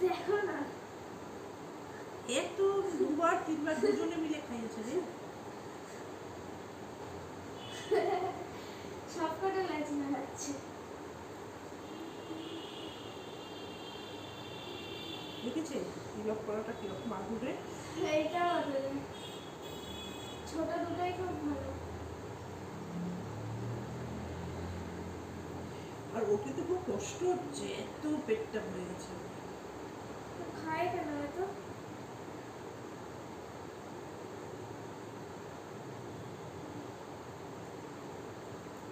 দেখো না, এ তো দুবার তিনবার দুজনে মিলে খাইয়েছে রে। সব কটা লাচি না যাচ্ছে। দেখেছে তিলক করাটা কিরকম আগুরে। এইটা ছোট দুটোই খুব ভালো। আর ওকে তো খুব কষ্ট হচ্ছে, এত পেটটা ভরে গেছে। খায় কেন এত?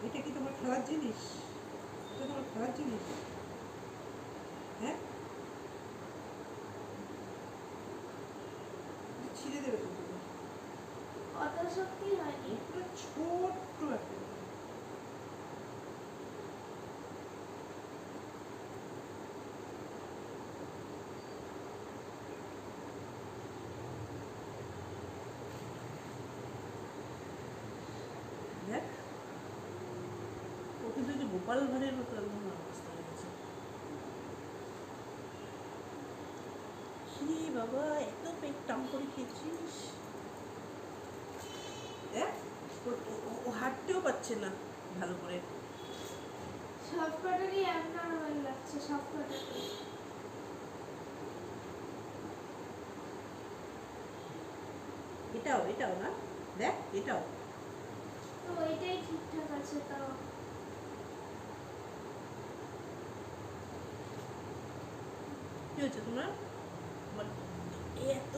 এটা কি তোমার খেলার জিনিস? এটা তোমার খেলার জিনিস? হ্যাঁ, ছিঁড়ে দেবে তো তুমি। অত শক্তি হয়নি। পুরো ছোট্ট একটা। দেখ ও কিন্তু যে গোপাল ভাঁড়ের মতো এমন অবস্থা হয়ে গেছে। রে বাবা, এত পেট টাম করে খেয়েছিস। দেখ ও হাঁটতেও পারছে না ভালো করে। সব কটারই abnormal লাগছে, সব কটারই। এটাও এটাও না, দেখ এটাও। তো ওইটাই ঠিকঠাক আছে তাও। কি হয়েছে তোমার? এত